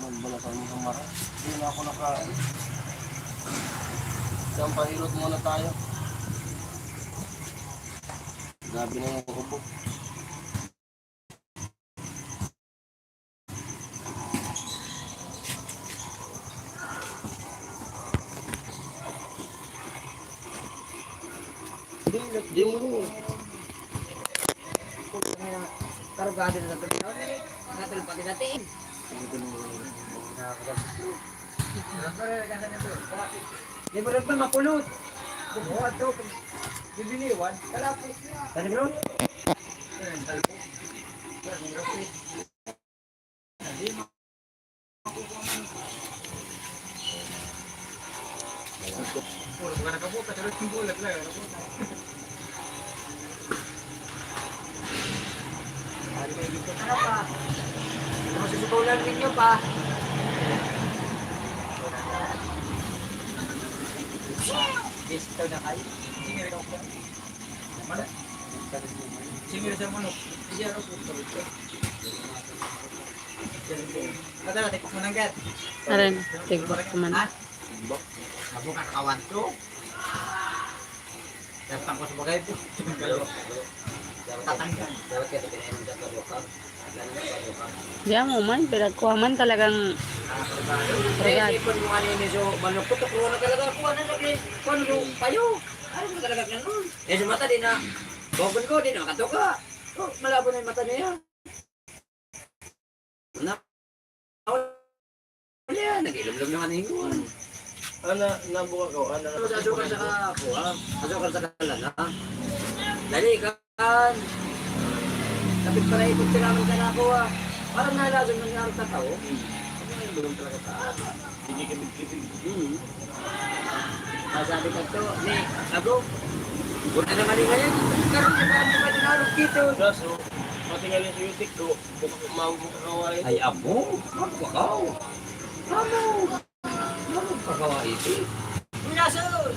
Balasan mo sa mara. Hindi na ako nakain. Isang pahilot muna tayo. Gabi na yung ubo. Di mo. Karugado na natin. Natin pati natin. Di mo rin pa mapulot. Bubuhat to. Bibiliwan. Kalapit. Tadi bro? Bukan kabuta, terus timbul lah. Hari kayak gitu kenapa? Masih sekolah ninyo pa. Dito na kayo. Singir daw po. Mana? Singir sa manok. Iya raw po. Kada tek mananggat. Aran, tigbok ko man. Ako kan kawan ko. Datang ko sa bagay po. Tatanggan. Di mo man, pinagkuha man talagang Kaya ipon mo ano yun so manok ko tukuha na talaga ako ano lagi. Kuno yung payo. Ano mo talaga ganun? Eh sa mata din na. Bobon ko din makatuka. Oh, malabo na yung mata niya. Na. Wala, nag-ilom-lom yung aningon. Ana, nabuka ko. Ana, Ano sa asukal sa kakuha? Asukal sa kalana? Dali kan. Kapit pa na ipog tinamin ka na ako ah. Parang nalazong nangyari sa tao. Belum talaga taas. hindi kibig-kibig. Sabi ka to, ni Ago. Buta na mali ngayon. Karoon ka ba naman narong dito? Kaso, matingalin sa yutik ko. Baka makakaway. Ay amo, magpakaw. Amo, magpakaw ito. Minasol.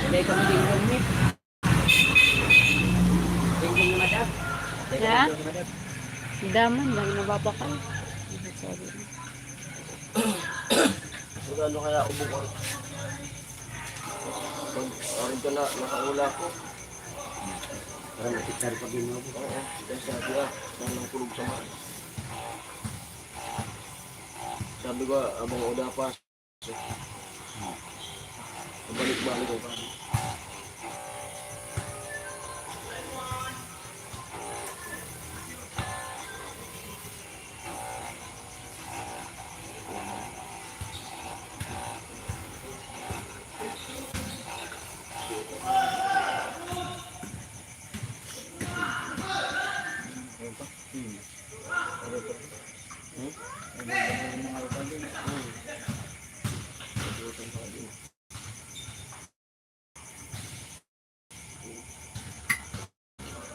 Hindi ko magiging ni. Tingin yung madam. Ya? Daman lang nababakal. Sorry. Magano kaya ubo ko? Pag arin ko na, nakaula ko. Parang natikar pa din ako. Oo, dahil sabi nang kulog sa maan. Sabi ko, abang uda pa. Balik-balik ko pa.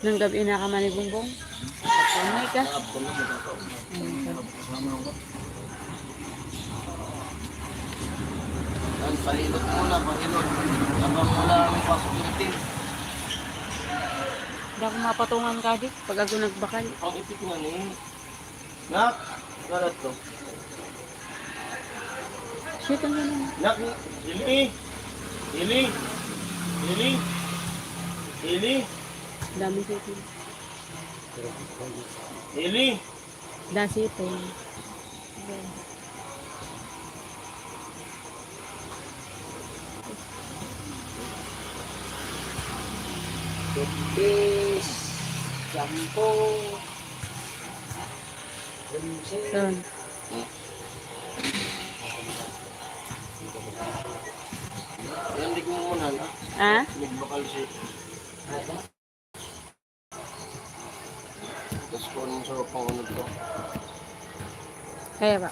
Nung gabi na ka man ni Bongbong. Kamay ka. Ang palilot muna, palilot. Habang wala ang pasok yung team. Hindi ako mapatungan ka di. Pag ako nagbakal. Ang ipit nga ni. Nak, karat to. Shit, ang ganun. Nak, Ili. Ili. Ili. Ili. Dami sa ito. Ili. Dasi ito. Tupis. Shampoo. Rinse. Son. Ha? Nagbakal siya. Tapos kung anong sarap ang ano to. Kaya ba?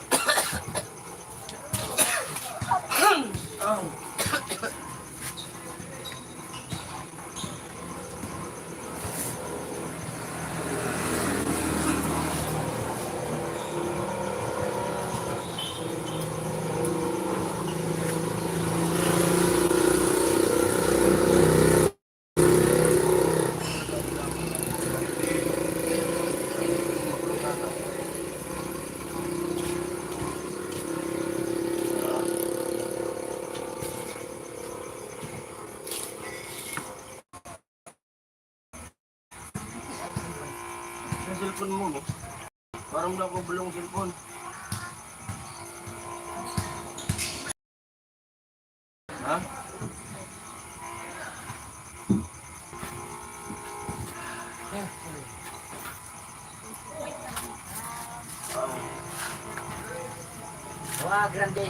Yung cellphone mo, no? Parang wala ko bulong cellphone. Ha? Wah, grande.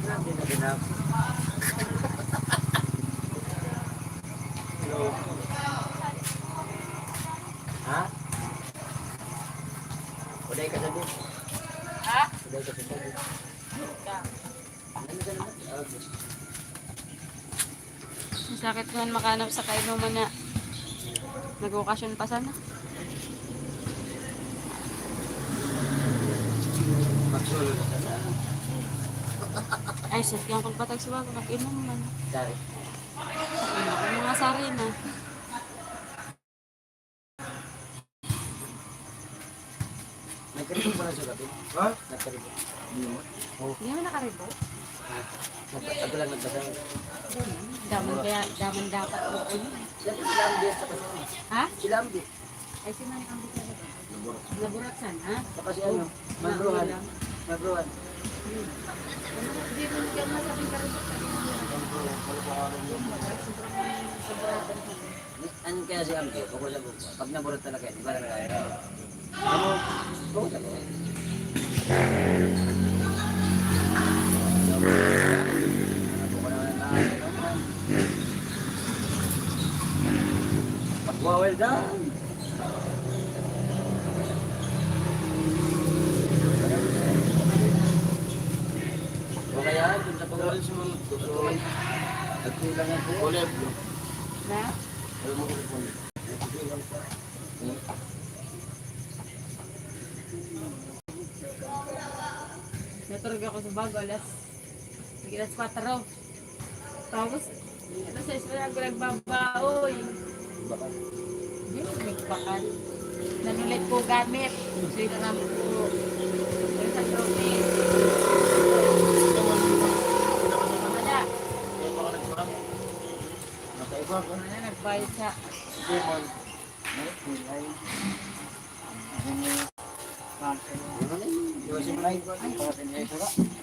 Grande na ginap. Hello. Ha? Uday ka sabi. Ha? Uday ka sabi. Ano ka naman? Okay. Masakit naman makanap sa kainuman na nag-okasyon pa sana. Magsulo na sana. Ay, sakyan kong patag sa bago. Nag-inom man. Dari. Ang mga sari na. Nagkaribog pa na sugat. Ha? Nagkaribog. Hindi mo nakaribo. Ako lang nagbasa. Daman dapat. Siyempre sila ang biyas sa kasi. Ha? Sila ang biyas. Ay, si Manny ang bisa ba? Laburaksan, ha? Sa kasi ano? Magruhan. Magruhan. Hindi mo kaya masabing karibo. Ano kaya si Ampi? Bukod sa bukod. Pag naburot talaga yun, iba talaga yun. Ano? Bukod sa bukod. Bukod naman ang tayo. Pag-well done. O kaya, dun sa Pero pag-well. si Mama to. So, Nagkulang yan po. kuleb, no? Na? Alam mo ko kung Naturog ako sa bago, alas 4. Tapos, alas 6 pa ako nagbabaoy. Hindi mo nagpakal. Nanulit ko gamit. So, ito naman po. Ito sa trophy. Wala. kaya baka nagparang. Nakaiba ka. Wala, nagbayad sa... Sige, man.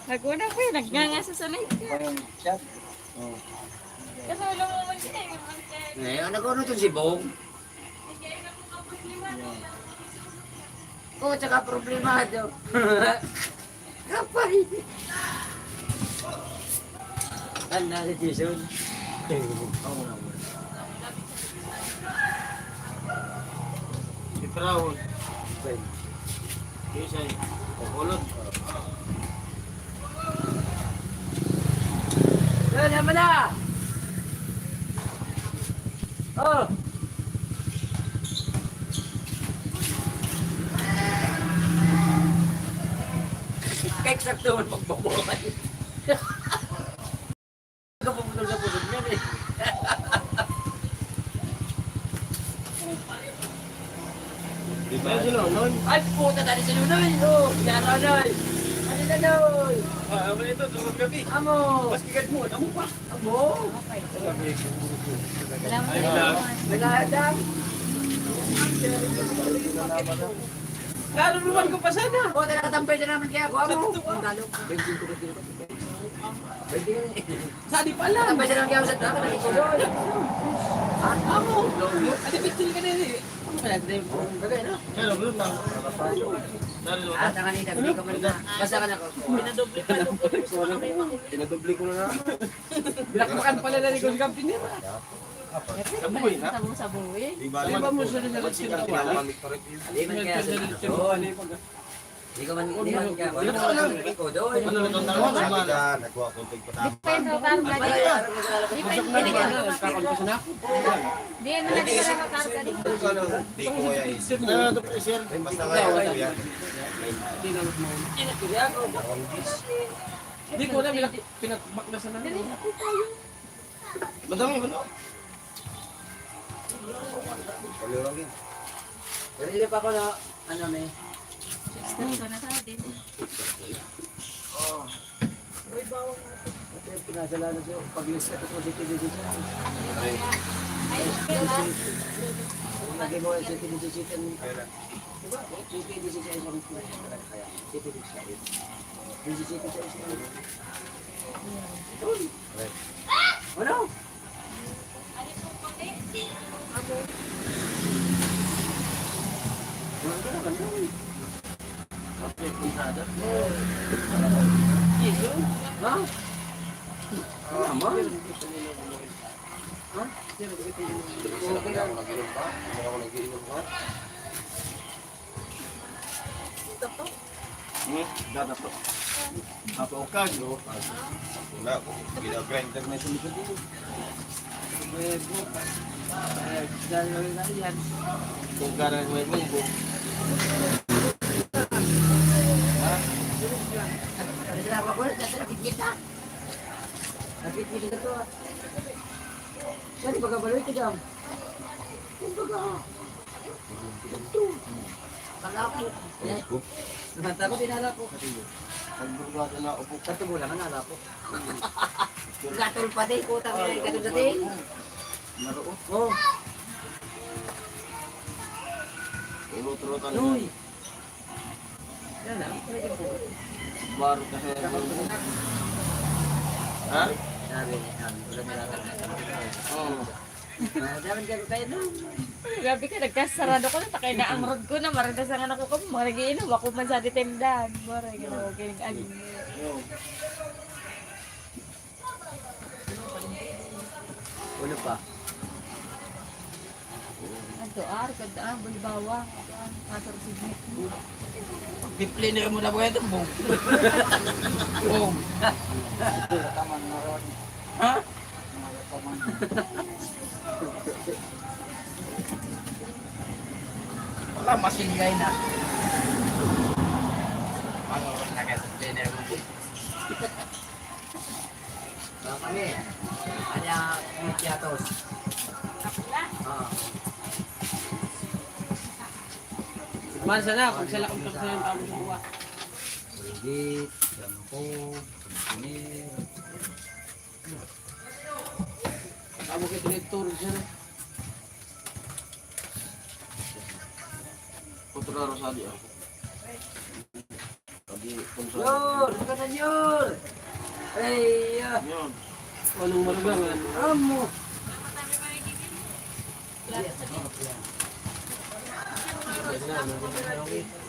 Naguna ko yun, nagnanga sa sanay ka. Kasi wala mo man siya, eh. Ngayon, nag-ano ito si Bong? Oo, tsaka problemado. Kapay. Ano si Jason? Si Traon. Kisay. Kulot. Yan, naman na! Oh! Kahit sakto man magbabuhay. Ikaw pumutol sa pulod niyan eh. Di ba yun sila nun? Ay, puta tadi si Nunoy! Oh, yara Noy! Ano na Noy? Ah, ano ito? Tulog gabi. Amo! Mas kikat mo. Ano pa? Amo! Salamat Ay, sa wala. inyo. Nag-aadam! Lalo naman ko pa sana. O, nakatampay na naman kaya ako, amo! Ang talo. 20 ko ba dito? 20 ka na eh. Sadi pala. Nakatampay na naman kaya ako sa dama, nakikuloy. Amo. Ate, bitin ka na eh. Bagay na. Pero, blue lang. Ah, sa kanina, hindi ka man na. Basta ka na ko. Pinadobli ko na nga. Bilakbakan pala na ni Gon Camping nila. Kabuhay na. Sabuy. Di ba mo siya na sila wala? Hindi man kaya sa doon. Hindi ka man, hindi man kaya. Wala ka lang. Ikaw doon. Nagkuha ko tig pa Di pa yung rotar ka di. Di pa yung Nagkakaroon na ako. Di ano na di ka rotar ka di. Di ko kaya isip. Sir, Basta kaya ko yan. Hindi ko na pinatbaklasan na. madami ba no? Palurangin. Pero hindi pa ako na, ano may. Gusto na sa atin. Ito yung pinasalanan siya. Pag-list ito positive dito siya. Lagi mo yung positive dito siya. Diba? Positive dito siya. Kaya, positive dito siya. Dito siya siya. Ano? Ha? Tama? Ha? Okay lang. Mag-inom pa? Hindi ako nag-inom pa? Dada to. Napaukan, no? Wala ko. Gina-grinder na sa likod dito. Kung karang may munggo. Salamat ko, nakakit kita. Nakakit kita to. Saan bagabaloy ka dyan? Kung baga. Ito. Kala ko. Nanta ko, dinala ko. Pagburgada na upo. Katubo lang, nala ko. Gatol pa din, kutang na gatol sa din. Naroon. Oh, Ulot-ulotan na. nuy. Yan na. Baro kasi. Ha? Sabi niya, ulan na lang. Oo. Daman ka kayo doon. Grabe ka, nagkasarado ko na. Takay na ang road ko na. Maradasangan ako kamo. Mga nagiinom. Ako man sa ditindan. Maray ka na. Huwag kiling alin. Ulo pa. Ato, kada bulibawa. Ato, sige. Pipili mo na ba ito? Boom. Boom. Ha? Wala masinggay na. Ano na kaya sa dinner mo? Kami. Kanya mityatos. Ah. Man sana, kung sila kung sa yung tao sa buwa. Rigit, shampoo, kunir. Amo kayo tinituro siya na. Putra Rosalia. Pagi konsul. Yor! Ka na Yor! Ay, Yun. Anong marugangan? amo!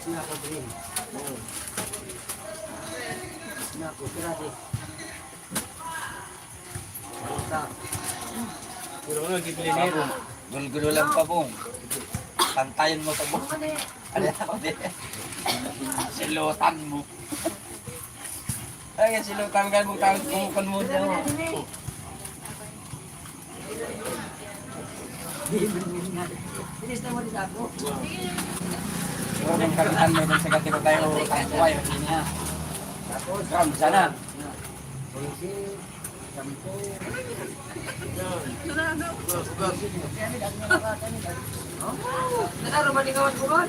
Snako green. Snako, pirati. Basta. Pero ano, kipili Gulgulo lang pa bong. Pantayin mo pa bong. Ano ako din? Silutan mo. Ay, silutan ka mo tawag kumukon mo mo. Bilis na mo din ako. Pero kung karoon mo dun sa gati ko tayo tangkuway, hindi niya. Tapos, Ram, sana. Polisi, shampoo. Nanaro ba ni kawan ko ba?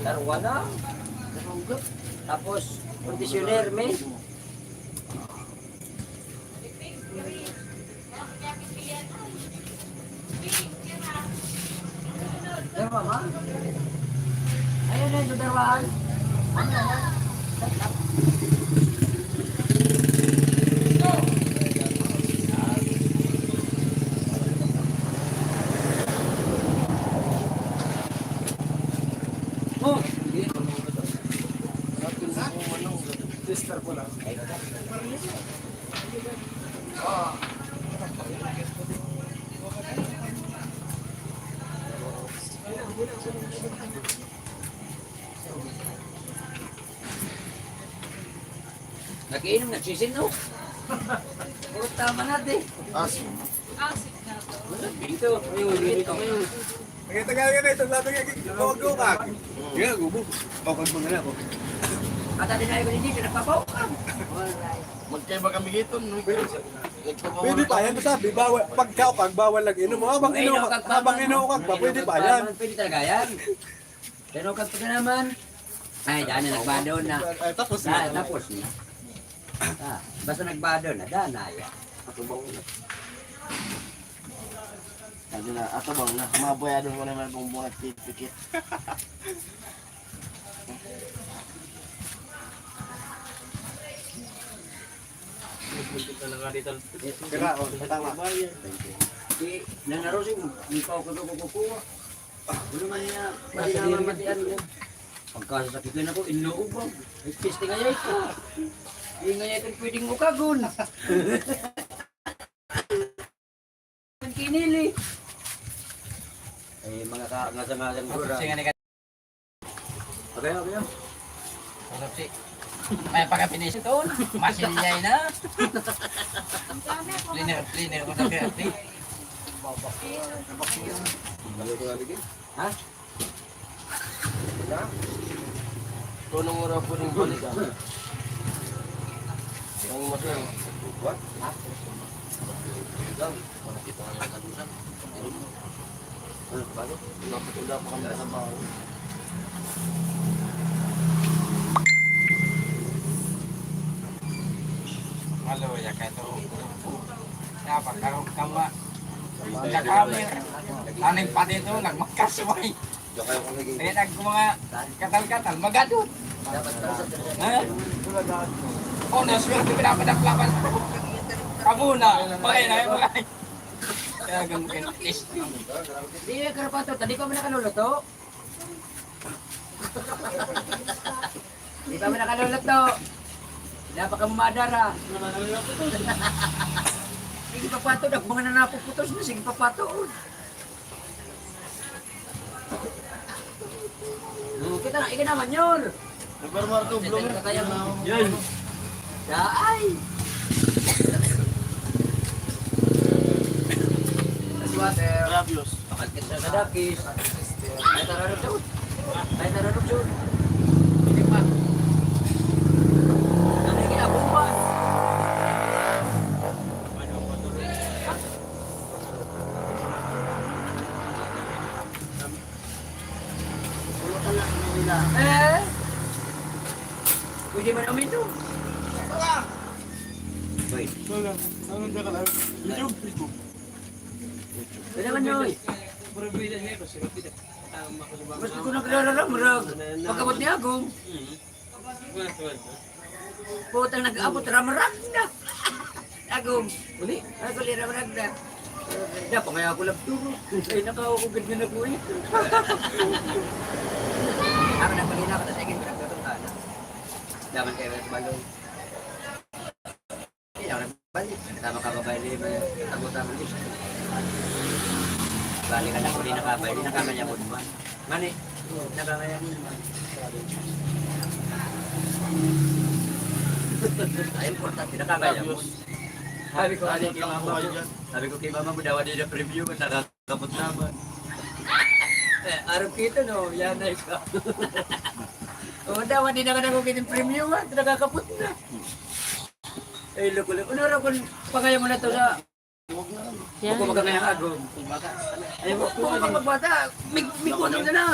Tarwa na. Tapos, conditioner, may. pa, ma. Ayun na yung sudarwahan. Ano na? Oh, hindi. Sister ko lang. Nagiinom, nagsisin, no? Puro tama natin. Aso. Asik na to. Dito, dito. Nagitagal ka na itong sabi nga, gawag-gawag. Nga, gubo. Tawag mo na ako. At atin na yung dito, nagpapaukam. Magkaiba kami dito. No? Pwede pa yan, sabi, bawal, pagkaukag, bawal lang inom. Habang inuukag pa, pwede pa yan. Pwede talaga yan. Pero kapag ka naman, ay, daan na nagbado na. Ay, tapos Ah, na. tapos na. Ah, basta nagbado na, daan na yan. Sabi na, ato bang na, mabayadon mo naman kung buhat pikit. Kira, o, tama. Di, nanaro siya, hindi pa ako kukukuha. Ano man niya, pwede naman matian mo. Pagkasasakitin ako, inuubang. Ispiste nga yan ito. Hindi nga yan ito pwedeng ukagon. Ang kinili. Ay, mga ngasang-ngasang gura. Okay, okay. Masapsi. May pagkapinis ito. Masilyay na. Cleaner ko na kaya. Ha? Tunong oras po rin balik ah. Ang masaya. What? Lang, nakita nga ng kadusan. Ano, bago? Napatula pa kami sa baho. Halo, ya kayak itu. Apa kalau kamu nggak kami, aning pati itu nagmakasway. Eh, mga katal-katal, magadot. Eh? Oh, naswerte pinapadaklapan. Kamu na, bakay na, bakay. Kaya gamukin, is. Di, karapato, tadi ko mo nakaluluto. Di pa mo nakaluluto. Dapat ka mamadara. Sige papato, mga nanapuputos na, sige papato. Kita na, ikan naman yun. Nagbarmar ko, Kasi blong. tayo kaya mo. Yan. Daay! That's water. Grabios. Pakagkit sa kadakis. Ay tararap siya. Ay tararap siya. Hindi pa. Ano yung ginabong ba? Eh? Pwede man namin ito. Wait. Anong ka lang? YouTube, Facebook. Pwede man yun. Mas ko naglalala, marag. Pagkabot niya ako. Putang nag-abot, ramarag na. Agong, uli, ako li ramarag na. Dapat kaya ako lang turo. Ay, nakakugad nga na po eh. Ako na pali na ako, tapos egin ko nagtatungkana. Daman kayo sa balong. Hindi ako nagbalik. Tama ka babae rin, tago-tama rin. Balik ka na ko, di nakabay, di nakamanya mo naman. Mani, nakamanya mo naman. Ay, importante, nakamanya mo. Sabi ko, ano kay mama mo? Sabi ko kay mama mo, dawa din na preview, nakakapot naman. Araw kita no, yan na ikaw. O dawa din na ka na kung preview ha, nakakapot na. Ay, loko-loko. Ano raw kung pagaya mo na ito sa... Huwag ko magkakayang agong. Ay, huwag ko magbata. May kunong na na.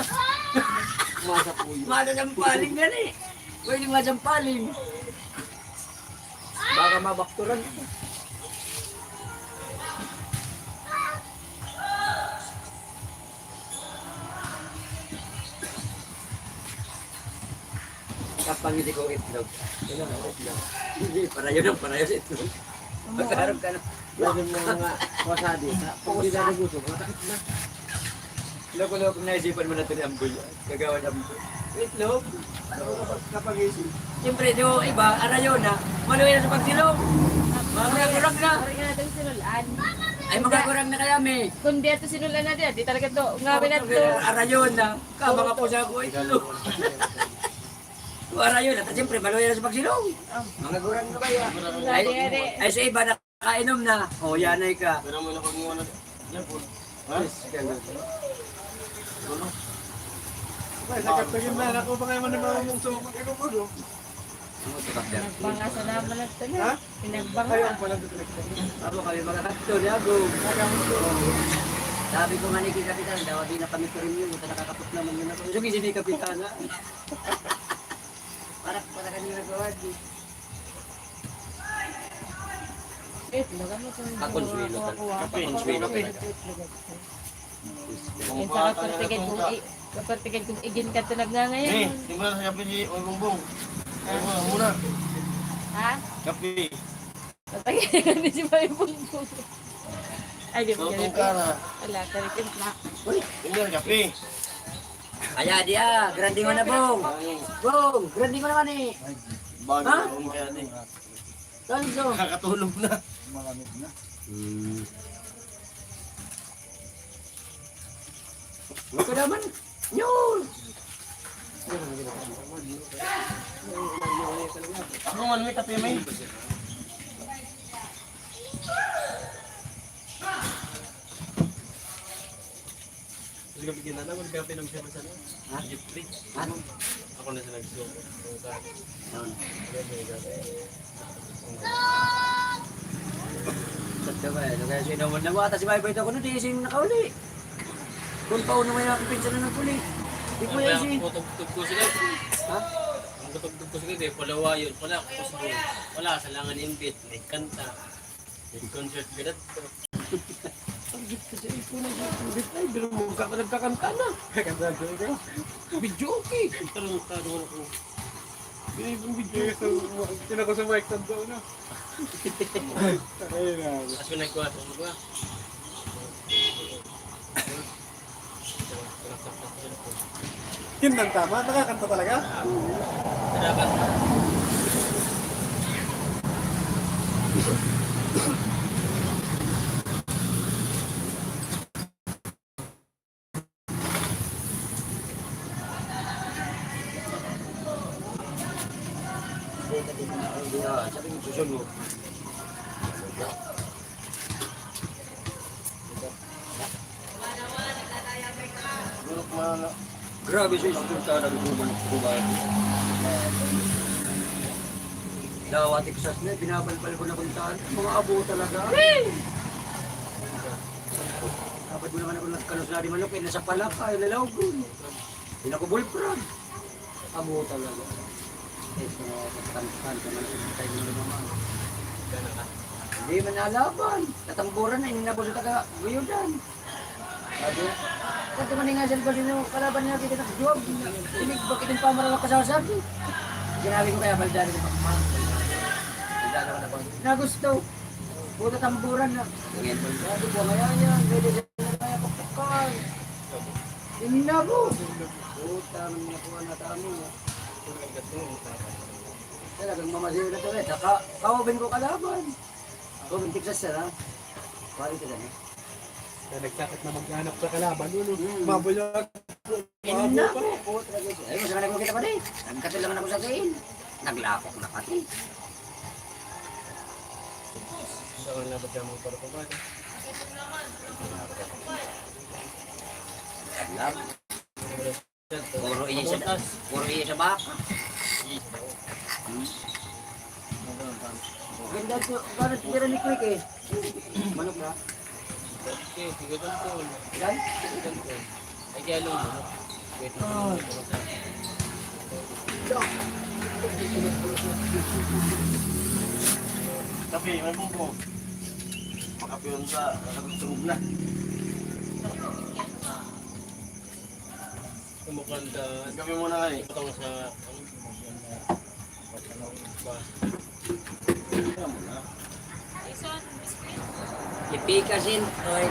Masasampaling na eh. Pwede masasampaling. Baka mabakturan. Kapangiti ko itlog. Yun ang itlog. Hindi, parayo sa itlog. Magkaroon ka na. Lagi mo mga wasabi. Pag hindi na gusto, matakit na. Loko-loko naisipan mo na ito ni Amboy. Gagawa ng Amboy. Itlog. Kapag isip. Siyempre, yung iba, arayo na. Maluwi na sa pagsilong. Magagurag na. Parang nga natin sinulaan. Ay, magagurag na kaya, me. Kung di ito sinulaan natin, di talaga ito. Ngawin na ito. Arayo na. Mga po siya ko itlog. Arayo na. Siyempre, maluwi na sa pagsilong. Magagurag na kaya. Ay, sa iba, nakainom na. O, yanay ka. Pero mo na pag mo na. Yan po. Ha? Ay, sakatagin na. Ako pa kayo man na mamamong sumak. Ako po, no? Pinagbanga sa naman na ito Ha? na. Pinagbanga. Ayaw pa lang ito. Ako kami mga katol, yago. Sabi ko nga ni Kapitan, daw di na kami premium, ito nakakapot naman yun ako. Yung hindi Kapitana. Para kanina ko, Wadi. Itlog, ano ito? Kakonsuelo ka. Kakonsuelo ka. Yan sa kapertigan kung igin ka ito Eh, ngayon. di ba sa kape si Oy Bongbong? Ay, muna. Ha? Kape. Patagyan ni si May Bungbong. Ay, di ba Totoo ka na. Wala, tarikin na. Hindi na kape. Kaya dia, granding mo na, Bong. Bong, granding mo naman eh. Bago Ha? akong kaya din. Tanso. Nakakatulog na. Huwag ka naman. Yun. Ako man may kape may. Sige, bigyan na naman. Kape ng siya masana. Ha? Ano? Ako na siya nagsuko. Sadya ba eh. Kaya siya naman nawata si Baybay ako nun. Di siya yung nakauli. Kung pauna may nakapinsa na ng puli. Di ko yan siya. Kutub ko sila. Ha? Ang kutub ko sila, kaya palawa yun. Wala, kusbong. Wala, salangan imbit. May kanta. May concert ganat. Ang gift ko siya. Ito na siya. Ay, pero nagkakanta na. Kanta ko ikaw. Video okay. Tarong tarong ako. Yung video ko sa mic santo na. Ayun na. As ko nagkuha, ano ba? Yun ang tama. Nakakanta talaga. Dapat. Sabi mo susunod. Durok na. Grabe siya yung punta na gumawa. Dawa Texas na, pinapalpal ko na puntaan. Mga abo talaga. Dapat mo naman ako nagkalusari manok, eh, nasa palaka, ay lalaw ko. Hindi na ko bullfrog. Abo talaga. Eh, kantan ka man sa tayo ng lumaman. Hindi man nalaban. Katamburan na, inabos sa taga-guyudan. Sabi, kanto man nga dyan ba sino kalaban niya kita nakjob. Tinig bakit yung pamarawak kasasabi. Sinabi ko kaya baldari ko pakman. Baldari ko na po. Nagusto. Puta tamburan na. Ngayon baldari ko ngayon yan. Pwede dyan na kaya pakpakan. Inabo. Puta man nakuha na tamo. Talagang mamasiw na ito rin. Kawabin ko kalaban. Ako, bintik sa sir ha. Pari ka dyan eh. Nagsakit na maghanap sa kalaban. Mabulag. Inabo. Ay, mo sa kanila ko kita pa din. Nagkatil naman ako sa tiin. Naglakok na pati. Saan na ba siya mga para pa? Lab. Puro iya sa baka. Ganda ko, bakit tira ni Quick eh? Manok na? Okay, sige ganito. Yan? Ay, kaya lang mo. Wait lang. Kape, may Bongbong. Makape yun sa nakatulog na. Kumukanda. Kape muna eh. Patong sa... Ipikasin. Oy.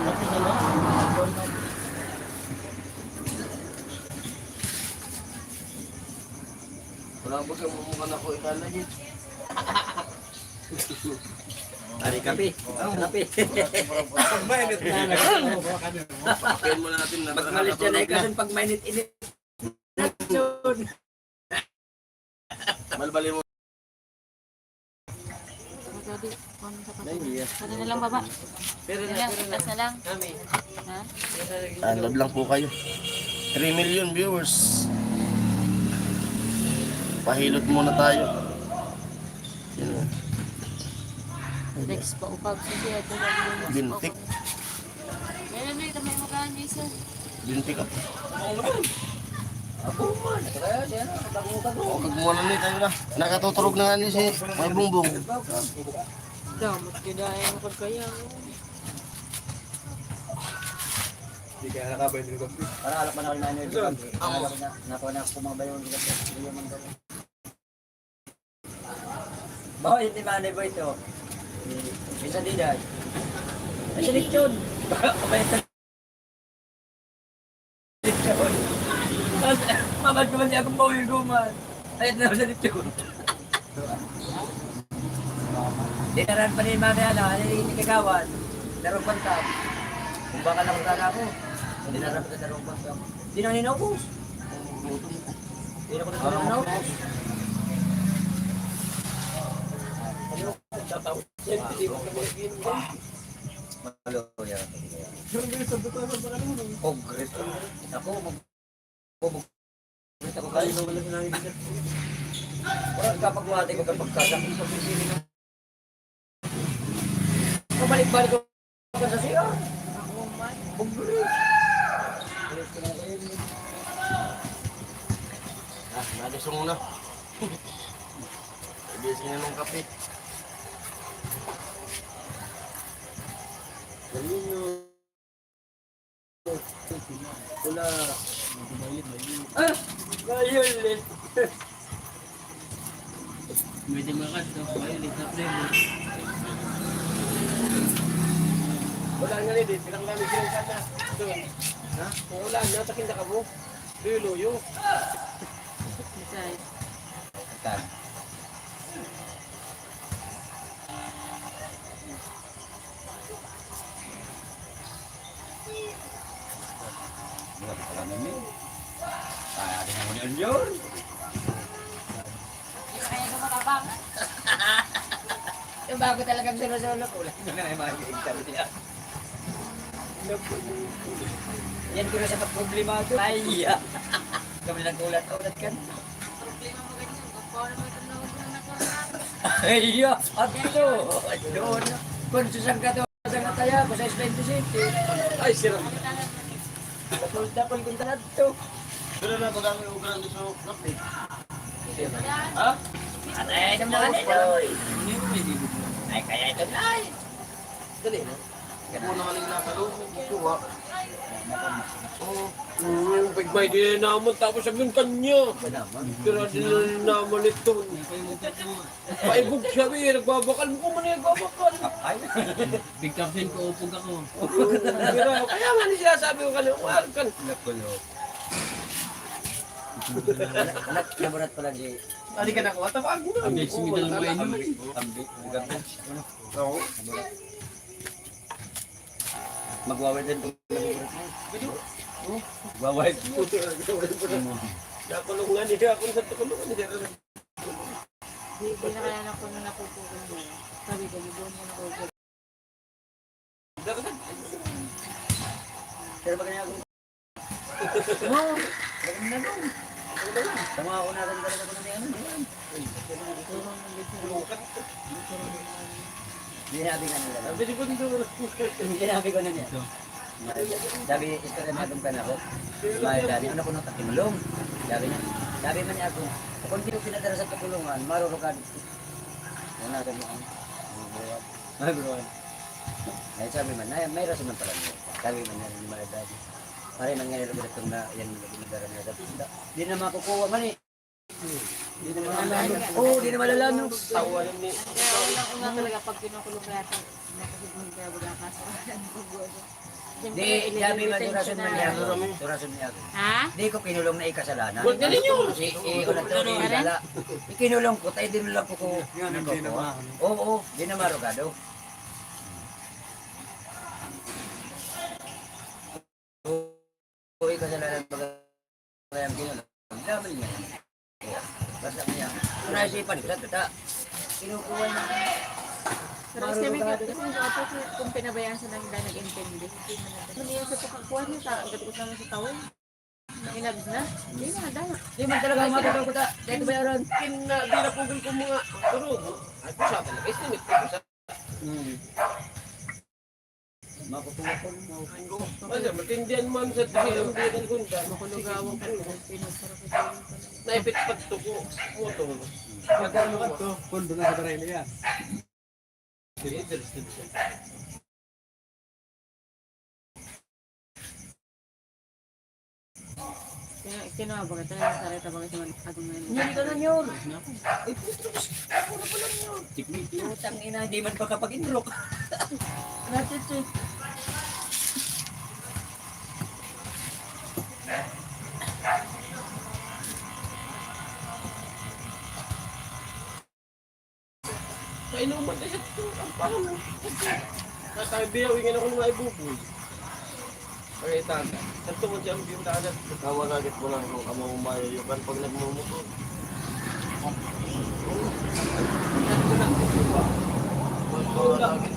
Wala ba kang mumukha na ko ikala niya? Ari kape. Kape. Pagkain mo natin na Pag malis dyan ay kasi pag mainit-init. Balbalin mo. Magadi, kung sa kapatid. Pwede na lang baba. Pero Pwede na, itas na lang. Kami. Ha? Love lang po kayo. 3 million viewers. Pahilot muna tayo. Yan. Next pa upag. Sige, ito na yung Bintik. Meron na ito, may mukhaan niya isa. Bintik ka. Ako man. Kaya siya na. Oh, kagmuha na tayo na. Nakatuturog na nga ni si May Bungbong. Damot kinain mo kaya. Hindi kaya nakabay din ko. Para alak man ako na ano yun. Nakuha na ako kumabayon. Bakit hindi manay ba ito? Bisa diday. Ay, siya yun. Baka kumaita. Mamad ko man niya akong bawin guman. Ayat na ako sa yun. Di naran pa ni Mami ano, hindi kagawan. Darong pantag. Kung baka nakutala ako. Hindi naran pa darong pantag. Di na ninobos. Di na ko na ninobos. Malo yan. Ogret. Ako, ogret ako kayo. Wala kapag mati ko kapag kasakit sa pisili na. Kabalik-balik ko sa siya. Ogret. Nagusto muna. Ibigay niya ng kape. Wala. Ah! Violet. May dimakas. Violet na premo. Wala nga rin, bilang namin silang kata. Doon. Ha? Kung wala, natakin na ka mo. Luyo. Besides. Kaya ko matabang. Yung bago talagang sinusulok. Wala na nga yung mga exam niya. Yan ko na sa pagproblema ito. Ay, iya. Kami nagulat-ulat ka. Problema mo ganyan. Paano mo ito na nakulang? Ay, iya. At ito. Doon. Kung susang ka to, sa kataya ko sa Island City. Ay, sirap. Dapat kung tanad to. Pero na pag ang ugram sa kape. Ha? At ay, ito na ito. Ay, kaya ito na. Dali. Ito na kaling nakalungkot. Ito ha. Oo. Pagmay din naman, tapos sabihin kanya. Tira din na naman ito. Paibog siya, nagbabakal mo man nagbabakal. Big captain ko, upog ako. Pero kaya nga niya sabi ko kanina, wag kan. Anak, naburat pala di. Hindi ka nakuha, tapag mo na. Ang next middle mo yun. Oo. Magwawal din kung naburat mo. Magwawal. Nakulong nga niya ako sa tukulungan niya. Hindi na kaya na ko na napupukan mo. Sabi ko, doon mo nakulang. Pero ba kanya ako? Tama ako na rin talaga ko na niya. Sinabi ka nila. Sinabi ko na niya. Sabi, ito rin matungkan ako. Mahal dani, ano ko nang takinulong? Sabi niya. Sabi man niya ako, kung hindi ko pinadala sa tutulungan, marurukad. Ano natin mo ang magbuwan. Ay sabi man, may rason man pala niya. Sabi man niya, hindi mahal dani. Pare nangyari lang itong na yan pinagdara niya. Di na makukuha man eh. Oo, di naman alam. Tawanan ni... Kaya unang-una talaga pag kinukulong kaya ito, nakasibong kaya wala kaso. Di, dami man turason man niya. Turason niya. Ha? Di ko kinulong na ikasalanan. Huwag galing yun! Ko na ito, lala. Ikinulong ko, tayo din lang ko. Oo, di na marugado. Oo, ikasalanan pag kayang kinulong. Dami niya. Basta niya. Naisipan kita, tata. Kinukuha na. Pero kasi may kasi dapat kung pinabayaan sa nang nag-intindi. Hindi niya sa pagkakuha niya, gatikot naman sa tawon. Nang inabs na. Hindi na, dama. Di man talaga matagaw ko ta. Dito bayaran. Di na pugol ko mga turog. Ay, po siya talaga. Estimate ko sa... Makutuwa ko. Ano, matindihan man sa tayo. Hindi na gunda. Makulugawang ka ito. Pinusara ko sa Naipit pa ito ko. Moto. Magkano ka to? Pundo na sa taray niya. Interested siya. Kinuha ba ka? Talaga sarita ba kasi agong ngayon? Hindi ka na yun. Utang ina, di man pa kapag-inrok. Natiti. Kainuman na siya ito. Ang pangalan. Natabiyaw, ingin ako ng mga ibuboy. Pakita ka. Santo mo siya ang biyong dagat. Kawanagit mo lang kung kamamumayo yung kan pag nagmumuto.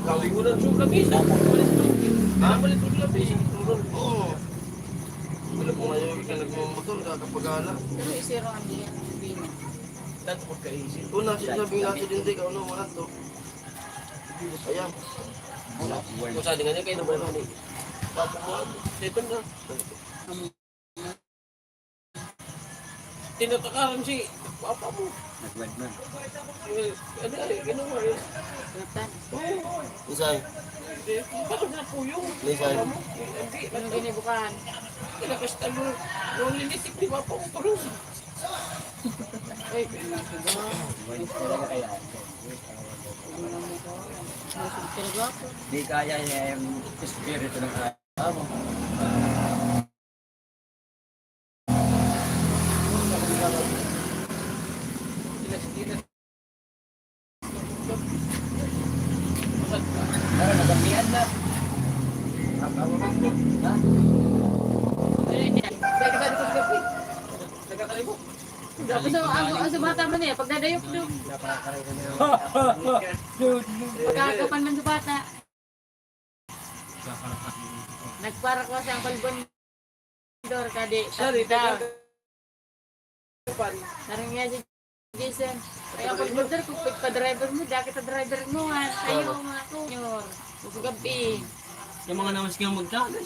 Kawin mo ng suka bisa. Malit mo lang bisa. Oo. Wala po ngayon ka nagmumotor, kakapagala. Pero isiro ang niya. Bino. Dato pagkaisip. Kung nasinabing natin hindi ka, ano, wala to. Ayan. Kung sa nga niya kayo naman ako ni Papa mo. Dito na. Tinatakaran si Papa mo. Nagwad man. Ano ay, ginawa yun. Natan. Isay. Bakit na po yung? Isay. Hindi, Anong ginibukan? kinakasta mo. Nung linisik ni Papa mo parang. Ay, pinasigaw. Talaga kaya. Talaga ako. Di kaya niya yung espiritu ng amo. Tara, nagapian na. Ha? Nagkakalibok. Tapos ang sa bata man eh, pag dadayok doon. Pagkakapan man sa bata. Nagpara ko sa ang kalbondor kadi. Sorry, daw. nagkakalibok. Narang nga si Jason. Kaya ang kalbondor, kung pa-driver mo, daki driver mo nga. Ayaw mga kunyor. Sa gabi. Yung mga namas kang magkano,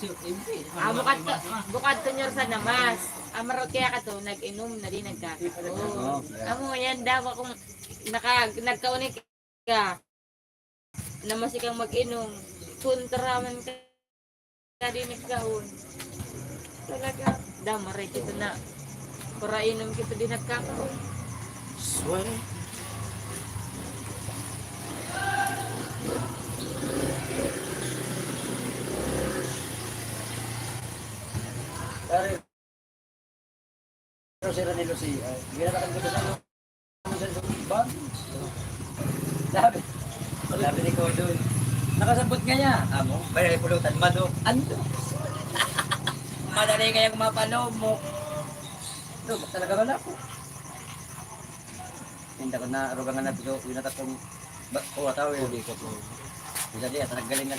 Bukad to nyor sa namas. Amarot kaya ka to, nag-inom na din nagkakato. Amo yan daw kung nagkaunik ka. Namas kang mag-inom. Kontraman ka din nagkaon. Talaga. Damaray kita na. Para inom kita din nagkakaon. Swear. Pero si Ranilo si, ginatakan ko sa bag. Sabi ni Kodo, nakasabot nga niya. Amo, bayay pulutan, mado. Ano? Madali kayang mapanaw mo. Ito, talaga wala ko. Hindi ko na, rugangan na ito, winatat kong, kuha tao yun. Bisa dia, nagaling na